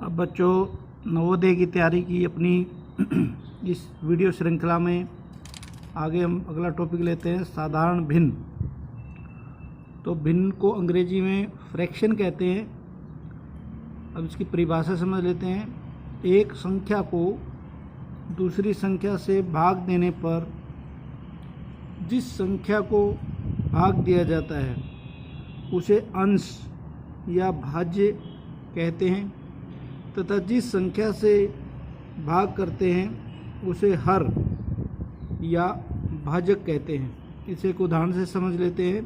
अब बच्चों नवोदय की तैयारी की अपनी इस वीडियो श्रृंखला में आगे हम अगला टॉपिक लेते हैं साधारण भिन्न। तो भिन्न को अंग्रेजी में फ्रैक्शन कहते हैं। अब इसकी परिभाषा समझ लेते हैं। एक संख्या को दूसरी संख्या से भाग देने पर जिस संख्या को भाग दिया जाता है उसे अंश या भाज्य कहते हैं तथा जिस संख्या से भाग करते हैं उसे हर या भाजक कहते हैं। इसे एक उदाहरण से समझ लेते हैं।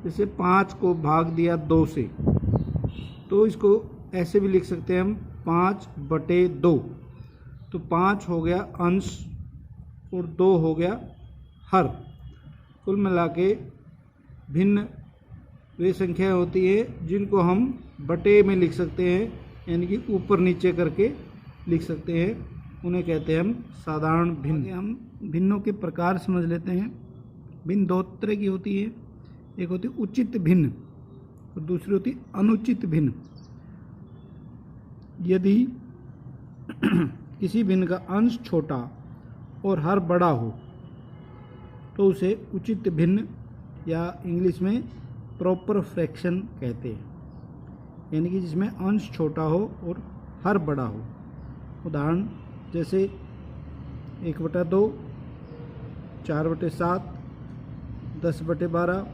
जैसे 5 को भाग दिया 2 से, तो इसको ऐसे भी लिख सकते हैं हम 5/2। तो 5 हो गया अंश और 2 हो गया हर। कुल मिला के भिन्न वे संख्याएं होती है जिनको हम बटे में लिख सकते हैं, यानी कि ऊपर नीचे करके लिख सकते हैं। उन्हें कहते हैं हम साधारण भिन्न। हम भिन्नों के प्रकार समझ लेते हैं। भिन्न दो तरह की होती है। एक होती उचित भिन्न और दूसरी होती अनुचित भिन्न। यदि किसी भिन्न का अंश छोटा और हर बड़ा हो तो उसे उचित भिन्न या इंग्लिश में प्रॉपर फ्रैक्शन कहते हैं, यानी कि जिसमें अंश छोटा हो और हर बड़ा हो। उदाहरण जैसे 1/2, 4/7, 10/12,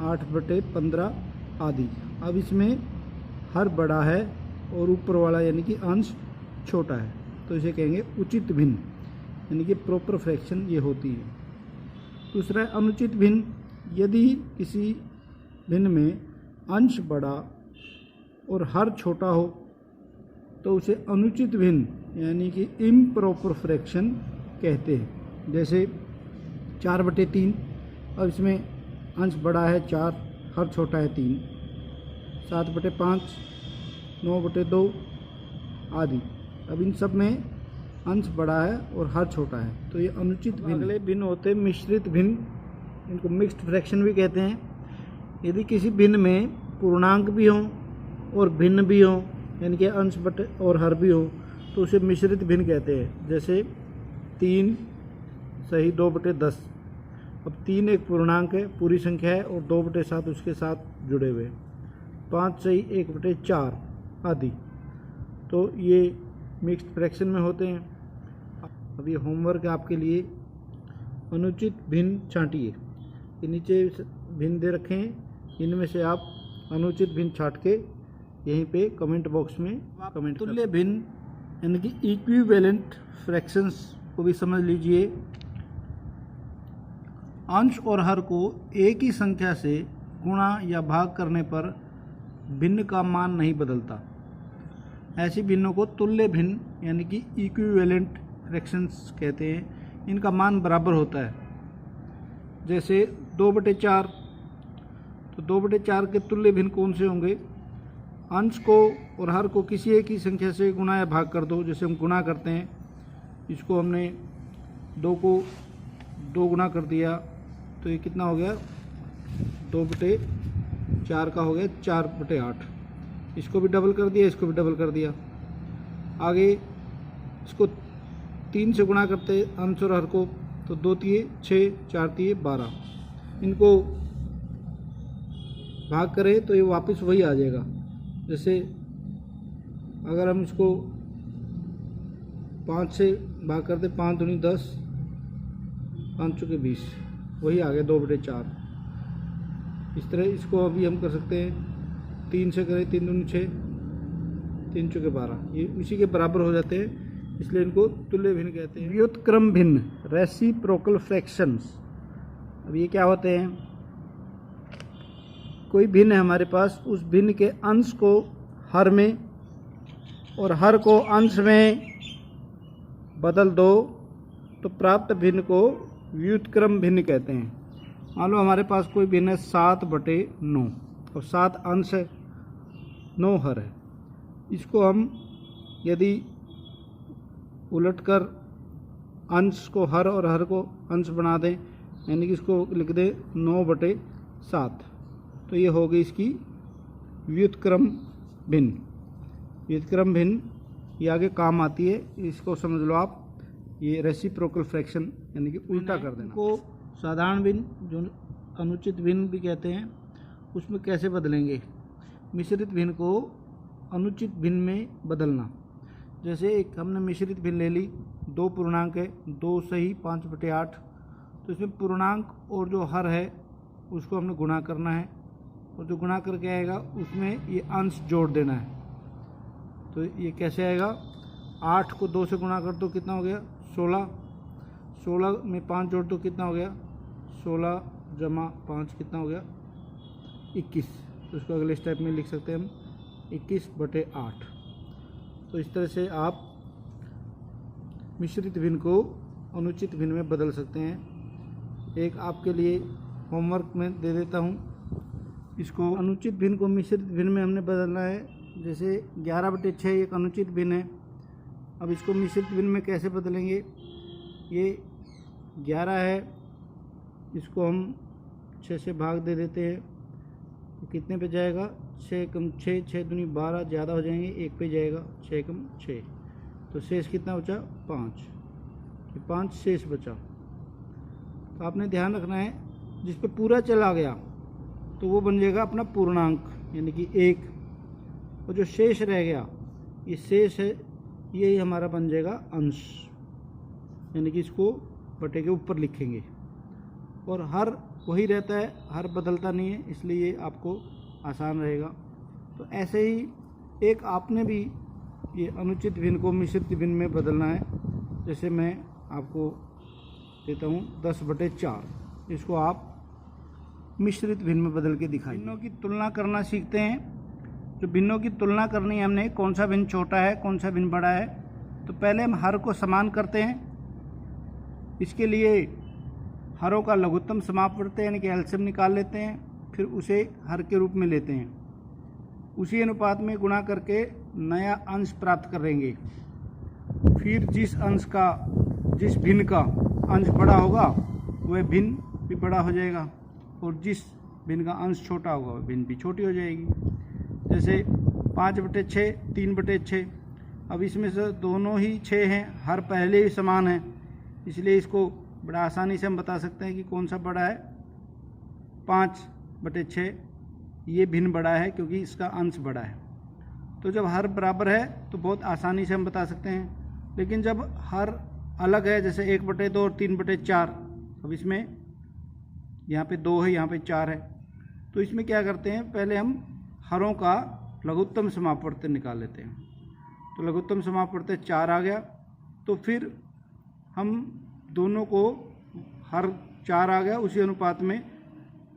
8/15 आदि। अब इसमें हर बड़ा है और ऊपर वाला यानी कि अंश छोटा है, तो इसे कहेंगे उचित भिन्न, यानी कि प्रॉपर फ्रैक्शन ये होती है। दूसरा है अनुचित भिन्न। यदि किसी भिन्न में अंश बड़ा और हर छोटा हो तो उसे अनुचित भिन्न यानी कि इम्प्रॉपर फ्रैक्शन कहते हैं। जैसे 4/3, अब इसमें अंश बड़ा है 4, हर छोटा है 3। 7/5, 9/2 आदि। अब इन सब में अंश बड़ा है और हर छोटा है, तो ये अनुचित भिन्न। अगले भिन्न होते हैं मिश्रित भिन्न, इनको मिक्स्ड फ्रैक्शन भी कहते हैं। यदि किसी भिन्न में पूर्णांक भी हों और भिन्न भी हों, यानी कि अंश बटे और हर भी हो, तो उसे मिश्रित भिन्न कहते हैं। जैसे 3 सही 2/10। अब 3 एक पूर्णांक है, पूरी संख्या है, और 2/7 उसके साथ जुड़े हुए। 5 सही 1/4 आदि। तो ये मिक्स्ड फ्रैक्शन में होते हैं। अब ये होमवर्क है आपके लिए। अनुचित भिन्न छांटिए। ये नीचे भिन्न दे रखे हैं, इनमें से आप अनुचित भिन्न छांट के यहीं पे कमेंट बॉक्स में कमेंट। तुल्य भिन्न यानी कि इक्विवेलेंट फ्रैक्शंस को भी समझ लीजिए। अंश और हर को एक ही संख्या से गुणा या भाग करने पर भिन्न का मान नहीं बदलता। ऐसी भिन्नों को तुल्य भिन्न यानी कि इक्विवेलेंट फ्रैक्शंस कहते हैं। इनका मान बराबर होता है। जैसे 2/4, तो 2/4 के तुल्य भिन्न कौन से होंगे? अंश को और हर को किसी एक ही संख्या से गुणा या भाग कर दो। जैसे हम गुणा करते हैं, इसको हमने 2 को 2 गुना कर दिया, तो ये कितना हो गया? 2/4 का हो गया 4/8। इसको भी डबल कर दिया, इसको भी डबल कर दिया। आगे इसको 3 से गुणा करते हैं अंश और हर को, तो 2 तिये 6, 4 तिये 12। इनको भाग करें तो ये वापस वही आ जाएगा। जैसे अगर हम इसको 5 से भाग करते, 5 दूनी 10, 5 चौके 20, वही आ गया 2/4। इस तरह इसको अभी हम कर सकते हैं। 3 से करें, 3 दूनी 6, 3 चौके 12, ये इसी के बराबर हो जाते हैं, इसलिए इनको तुल्य भिन्न कहते हैं। व्युत्क्रम भिन्न रेसिप्रोकल फ्रैक्शंस। अब ये क्या होते हैं? कोई भिन्न है हमारे पास, उस भिन्न के अंश को हर में और हर को अंश में बदल दो तो प्राप्त भिन्न को व्युत्क्रम भिन्न कहते हैं। मान लो हमारे पास कोई भिन्न है 7/9 और 7 अंश है, 9 हर है। इसको हम यदि उलटकर अंश को हर और हर को अंश बना दें, यानी कि इसको लिख दें 9/7, तो ये हो गई इसकी व्युत्क्रम भिन्न। व्युत्क्रम भिन्न ये आगे काम आती है, इसको समझ लो आप, ये रेसिप्रोकल फ्रैक्शन यानी कि उल्टा कर देना को साधारण भिन्न जो अनुचित भिन्न भी कहते हैं उसमें कैसे बदलेंगे। मिश्रित भिन्न को अनुचित भिन्न में बदलना। जैसे एक हमने मिश्रित भिन्न ले ली, दो पूर्णांक है, 2 सही 5/8, तो इसमें पूर्णांक और जो हर है उसको हमने गुणा करना है, और जो गुणा करके आएगा उसमें ये अंश जोड़ देना है। तो ये कैसे आएगा, 8 को 2 से गुणा कर दो कितना हो गया 16, 16 में 5 जोड़ दो कितना हो गया 16 जमा 5 कितना हो गया 21। तो इसको अगले स्टेप में लिख सकते हैं हम 21/8। तो इस तरह से आप मिश्रित भिन्न को अनुचित भिन्न में बदल सकते हैं। एक आपके लिए होमवर्क में दे देता हूँ, इसको अनुचित भिन्न को मिश्रित भिन्न में हमने बदलना है। जैसे 11/6 एक अनुचित भिन्न है, अब इसको मिश्रित भिन्न में कैसे बदलेंगे। ये 11 है, इसको हम 6 से भाग दे देते हैं, तो कितने पे जाएगा 6 कम 6, 6 दूनी 12, ज़्यादा हो जाएंगे, 1 पे जाएगा 6 कम 6, तो शेष कितना बचा 5, 5 शेष बचा। तो आपने ध्यान रखना है जिस पे पूरा चला गया तो वो बन जाएगा अपना पूर्णांक यानी कि 1, और जो शेष रह गया ये शेष है, यही हमारा बन जाएगा अंश, यानी कि इसको बटे के ऊपर लिखेंगे। और हर वही रहता है, हर बदलता नहीं है, इसलिए ये आपको आसान रहेगा। तो ऐसे ही एक आपने भी ये अनुचित भिन्न को मिश्रित भिन्न में बदलना है। जैसे मैं आपको देता हूँ 10/4, इसको आप मिश्रित भिन्न में बदल के दिखाएं। भिन्नों की तुलना करना सीखते हैं। जो भिन्नों की तुलना करनी है हमने, कौन सा भिन्न छोटा है कौन सा भिन्न बड़ा है, तो पहले हम हर को समान करते हैं। इसके लिए हरों का लघुत्तम समापवर्त यानी कि एलसीएम निकाल लेते हैं, फिर उसे हर के रूप में लेते हैं, उसी अनुपात में गुणा करके नया अंश प्राप्त करेंगे। फिर जिस भिन्न का अंश बड़ा होगा वह भिन्न भी बड़ा हो जाएगा, और जिस भिन्न का अंश छोटा होगा वह भिन्न भी छोटी हो जाएगी। जैसे 5/6 3/6, अब इसमें से दोनों ही 6 हैं, हर पहले ही समान है, इसलिए इसको बड़ा आसानी से हम बता सकते हैं कि कौन सा बड़ा है। 5/6 ये भिन्न बड़ा है क्योंकि इसका अंश बड़ा है। तो जब हर बराबर है तो बहुत आसानी से हम बता सकते हैं। लेकिन जब हर अलग है, जैसे 1/2 और 3/4, अब इसमें यहाँ पे 2 है यहाँ पे 4 है, तो इसमें क्या करते हैं, पहले हम हरों का लघुत्तम समापवर्त निकाल लेते हैं। तो लघुत्तम समापवर्त 4 आ गया, तो फिर हम दोनों को हर 4 आ गया, उसी अनुपात में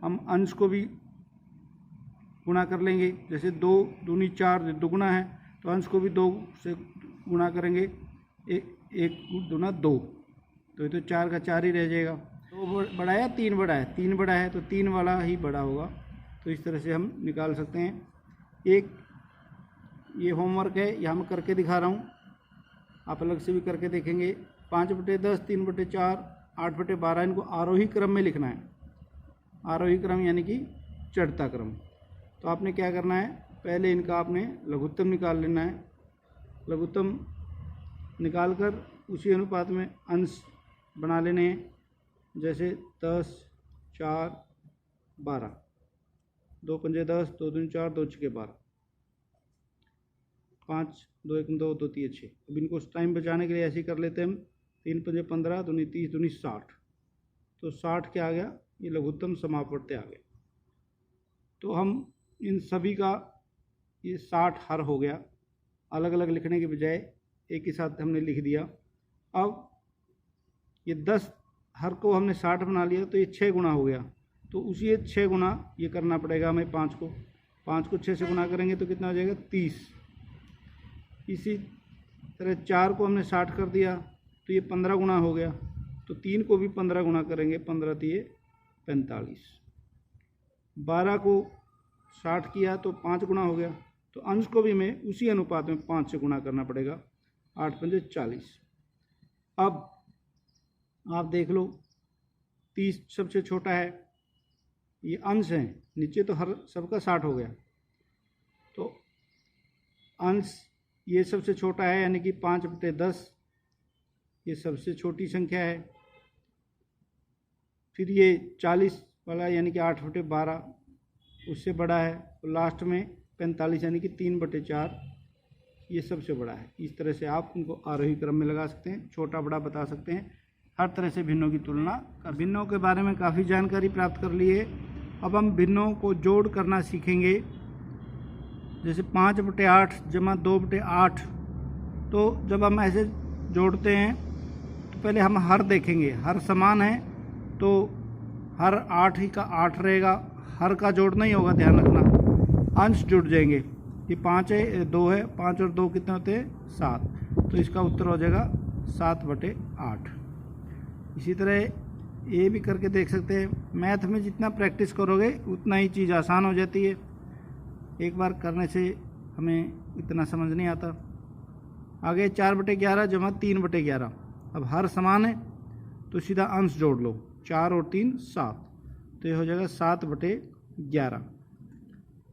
हम अंश को भी गुणा कर लेंगे। जैसे 2 दूनी 4 दुगुना है, तो अंश को भी 2 से गुणा करेंगे, 1 दूना 2, तो ये तो 4 का 4 ही रह जाएगा। 2 बड़ा है या 3 बड़ा है, 3 बड़ा है, तो 3 वाला ही बड़ा होगा। तो इस तरह से हम निकाल सकते हैं। एक ये होमवर्क है, यह मैं करके दिखा रहा हूँ, आप अलग से भी करके देखेंगे। 5/10 3/4 8/12 इनको आरोही क्रम में लिखना है। आरोही क्रम यानी कि चढ़ता क्रम। तो आपने क्या करना है, पहले इनका आपने लघुत्तम निकाल लेना है। लघुत्तम निकालकर उसी अनुपात में अंश बना लेने हैं। जैसे 10 4 12, 2 पंजे 10, 2 दूनी 4, 2 छके 12, 5 2 1 2 2 3 6। अब इनको टाइम बचाने के लिए ऐसे ही कर लेते हैं हम। 3 पंजे 15, दूनी 30, दूनी 60, तो 60 क्या आ गया, ये लघुत्तम समापवर्त आ गया। तो हम इन सभी का ये 60 हर हो गया, अलग अलग लिखने के बजाय एक ही साथ हमने लिख दिया। अब ये 10 हर को हमने 60 बना लिया, तो ये 6 गुना हो गया, तो उसी 6 गुना ये करना पड़ेगा हमें 5 को 6 से गुना करेंगे तो कितना हो जाएगा 30। इसी तरह 4 को हमने 60 कर दिया तो ये 15 गुना हो गया, तो 3 को भी 15 गुना करेंगे, 15 3 45। 12 को 60 किया तो 5 गुना हो गया, तो अंश को भी हमें उसी अनुपात में 5 से गुना करना पड़ेगा, 8 पंजे 40। अब आप देख लो 30 सबसे छोटा है, ये अंश है, नीचे तो हर सबका 60 हो गया, तो अंश ये सबसे छोटा है यानी कि 5/10, ये सबसे छोटी संख्या है। फिर ये 40 वाला यानी कि 8/12 उससे बड़ा है। और लास्ट में 45 यानी कि 3/4 ये सबसे बड़ा है। इस तरह से आप उनको आरोही क्रम में लगा सकते हैं, छोटा बड़ा बता सकते हैं, हर तरह से भिन्नों की तुलना कर। भिन्नों के बारे में काफ़ी जानकारी प्राप्त कर ली है। अब हम भिन्नों को जोड़ करना सीखेंगे। जैसे 5/8 जमा 2/8, तो जब हम ऐसे जोड़ते हैं तो पहले हम हर देखेंगे। हर समान है तो हर 8 ही का 8 रहेगा, हर का जोड़ना ही होगा, ध्यान रखना। अंश जुड़ जाएंगे, ये 5 है, 2 है, 5 और 2 कितने होते हैं 7, तो इसका उत्तर हो जाएगा 7/8। इसी तरह ये भी करके देख सकते हैं। मैथ में जितना प्रैक्टिस करोगे उतना ही चीज़ आसान हो जाती है, एक बार करने से हमें इतना समझ नहीं आता। आगे 4/11 जमा 3/11, अब हर समान है तो सीधा अंश जोड़ लो, 4 और 3 7, तो ये हो जाएगा 7/11।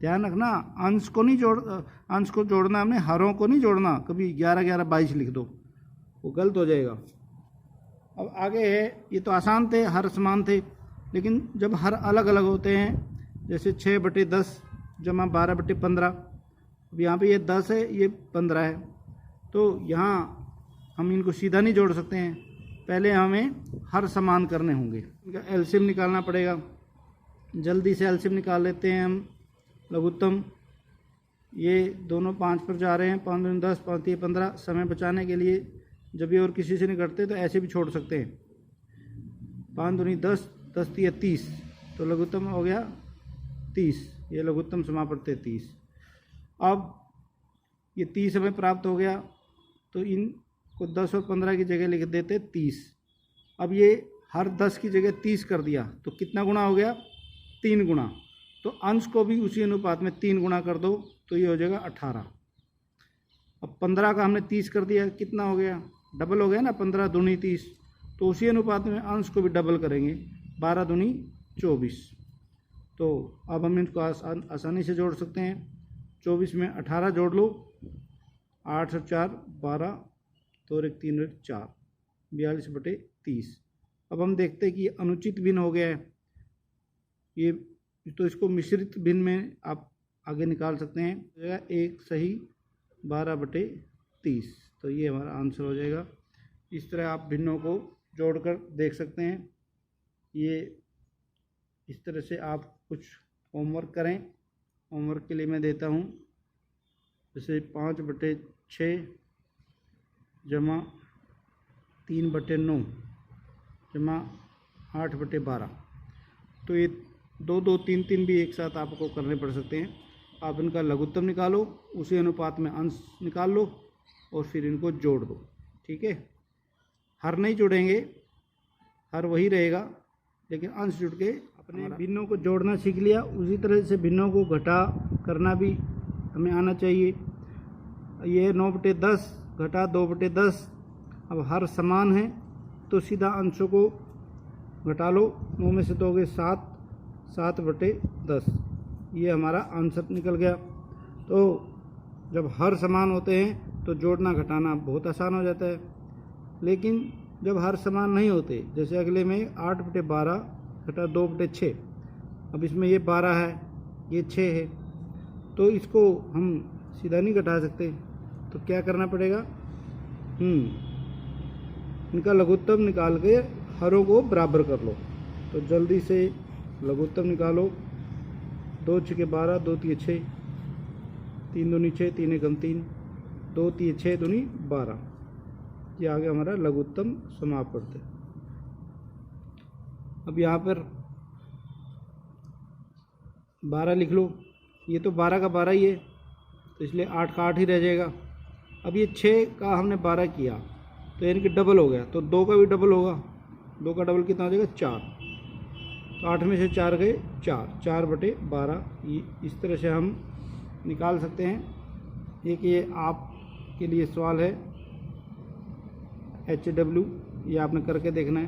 ध्यान रखना, अंश को जोड़ना, हमने हरों को नहीं जोड़ना। कभी 11 11 22 लिख दो, वो गलत हो जाएगा। अब आगे है, ये तो आसान थे, हर समान थे, लेकिन जब हर अलग अलग होते हैं, जैसे 6/10 जमा 12/15, अब यहाँ पे ये 10 है, ये 15 है, तो यहाँ हम इनको सीधा नहीं जोड़ सकते हैं, पहले हमें हर समान करने होंगे। इनका एलसीएम निकालना पड़ेगा। जल्दी से एलसीएम निकाल लेते हैं हम। लघुत्तम, ये दोनों 5 पर जा रहे हैं, 5 दूनी 10, 5 3 15। समय बचाने के लिए जब ये और किसी से नहीं करते तो ऐसे भी छोड़ सकते हैं। 5 दूनी 10, 10 3 30, तो लघुत्तम हो गया 30, ये लघुत्तम समापड़ते 30। अब ये 30 हमें प्राप्त हो गया, तो इनको 10 और 15 की जगह लिख देते 30। अब ये हर 10 की जगह 30 कर दिया, तो कितना गुना हो गया 3 गुना, तो अंश को भी उसी अनुपात में 3 गुना कर दो, तो ये हो जाएगा 18। अब 15 का हमने 30 कर दिया, कितना हो गया, डबल हो गया ना, 15 दूनी 30, तो उसी अनुपात में अंश को भी डबल करेंगे, 12 दूनी 24। तो अब हम इनको आसानी से जोड़ सकते हैं। 24 में 18 जोड़ लो, 8 और 4 12, 2 और 1 3 और 1 4, 42/30। अब हम देखते हैं कि अनुचित भिन्न हो गया है ये, तो इसको मिश्रित भिन्न में आप आगे निकाल सकते हैं। 1 सही 12/30, तो ये हमारा आंसर हो जाएगा। इस तरह आप भिन्नों को जोड़कर देख सकते हैं। ये इस तरह से आप कुछ होमवर्क करें। होमवर्क के लिए मैं देता हूँ, जैसे 5/6 जमा 3/9 जमा 8/12, तो ये 2 2 3 3 भी एक साथ आपको करने पड़ सकते हैं। आप इनका लघुत्तम निकालो, उसी अनुपात में अंश निकाल लो और फिर इनको जोड़ दो, ठीक है। हर नहीं जोड़ेंगे, हर वही रहेगा, लेकिन अंश जुड़ के अपने भिन्नों को जोड़ना सीख लिया। उसी तरह से भिन्नों को घटा करना भी हमें आना चाहिए। ये 9/10 घटा 2/10, अब हर समान है तो सीधा अंशों को घटा लो, 9 में से 2 गए 7, 7/10, ये हमारा आंसर निकल गया। तो जब हर समान होते हैं तो जोड़ना घटाना बहुत आसान हो जाता है, लेकिन जब हर समान नहीं होते, जैसे अगले में 8/12 घटा 2/6, अब इसमें ये 12 है, ये 6 है, तो इसको हम सीधा नहीं घटा सकते, तो क्या करना पड़ेगा, इनका लघुत्तम निकाल के हरों को बराबर कर लो। तो जल्दी से लघुत्तम निकालो। 2 6 12, 2 3 6, 3 दूनी 6, 3 1 3, 2 3 6 दूनी 12, ये आ गया हमारा लघुत्तम समापवर्त। अब यहाँ पर 12 लिख लो, ये तो 12 का 12 ही है, तो इसलिए 8 का 8 ही रह जाएगा। अब ये 6 का हमने 12 किया, तो यानी कि डबल हो गया, तो 2 का भी डबल होगा, 2 का डबल कितना हो जाएगा 4, तो 8 में से 4 गए 4, 4/12। इस तरह से हम निकाल सकते हैं। एक ये आपके लिए सवाल है HW, ये आपने करके देखना है।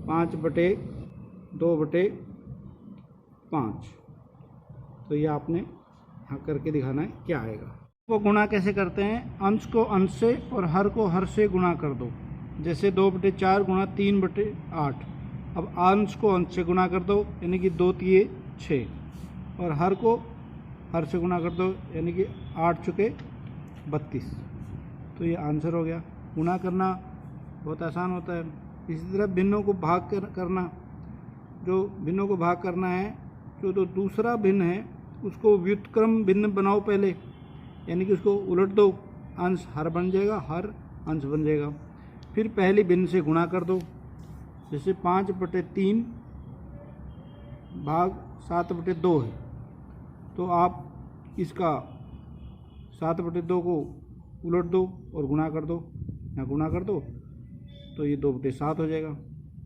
5/2/5, तो ये आपने यहाँ करके दिखाना है क्या आएगा। को गुणा कैसे करते हैं? अंश को अंश से और हर को हर से गुणा कर दो। जैसे 2/4 गुणा 3/8। अब अंश को अंश से गुणा कर दो, यानी कि 2 तिये 6, और हर को हर से गुणा कर दो, यानी कि 8 चुके 32। तो ये आंसर हो गया। गुणा करना बहुत आसान होता है। इसी तरह भिन्नों को भाग करना, जो भिन्नों को भाग करना है, जो दूसरा भिन्न है उसको व्युत्क्रम भिन्न बनाओ पहले, यानी कि उसको उलट दो, अंश हर बन जाएगा, हर अंश बन जाएगा। फिर पहली भिन्न से गुणा कर दो। जैसे 5/3 भाग 7/2 है, तो आप इसका 7/2 को उलट दो और गुणा कर दो, या गुणा कर दो तो ये 2/7 हो जाएगा।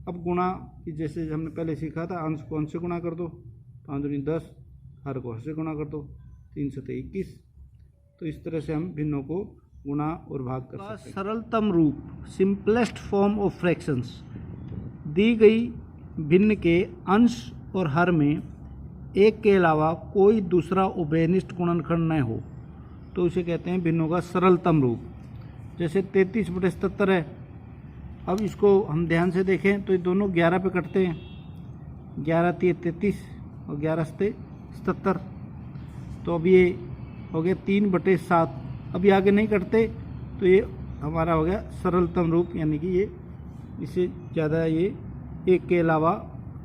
अब गुणा जैसे हमने पहले सीखा था, अंश को अंश से गुणा कर दो, 5 दूनी 10, हर को हर से गुणा कर दो, 3 सते 21। तो इस तरह से हम भिन्नों को गुणा और भाग कर सकते हैं। सरलतम रूप, सिंपलेस्ट फॉर्म ऑफ फ्रैक्शंस, दी गई भिन्न के अंश और हर में एक के अलावा कोई दूसरा उभयनिष्ठ गुणनखंड न हो, तो इसे कहते हैं भिन्नों का सरलतम रूप। जैसे 33/77 है। अब इसको हम ध्यान से देखें तो ये दोनों 11 पे कटते हैं। 11 तिये 33 और 11 सते 77। तो अब ये हो गया 3/7। अब ये आगे नहीं कटते, तो ये हमारा हो गया सरलतम रूप, यानी कि ये इससे ज़्यादा ये एक के अलावा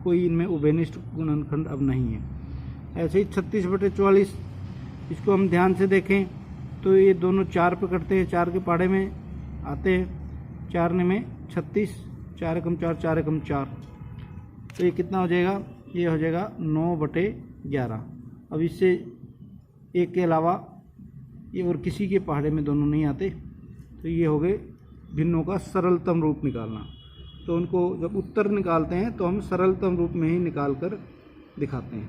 कोई इनमें उभयनिष्ठ गुणनखंड अब नहीं है। ऐसे ही 36/44, इसको हम ध्यान से देखें तो ये दोनों 4 पे कटते हैं, 4 के पहाड़े में आते हैं, 4 में 36, 4 एकम 4, 4 एकम 4। तो ये कितना हो जाएगा? ये हो जाएगा 9/11। अब इससे एक के अलावा ये और किसी के पहाड़े में दोनों नहीं आते, तो ये हो गए भिन्नों का सरलतम रूप निकालना। तो उनको जब उत्तर निकालते हैं तो हम सरलतम रूप में ही निकाल कर दिखाते हैं।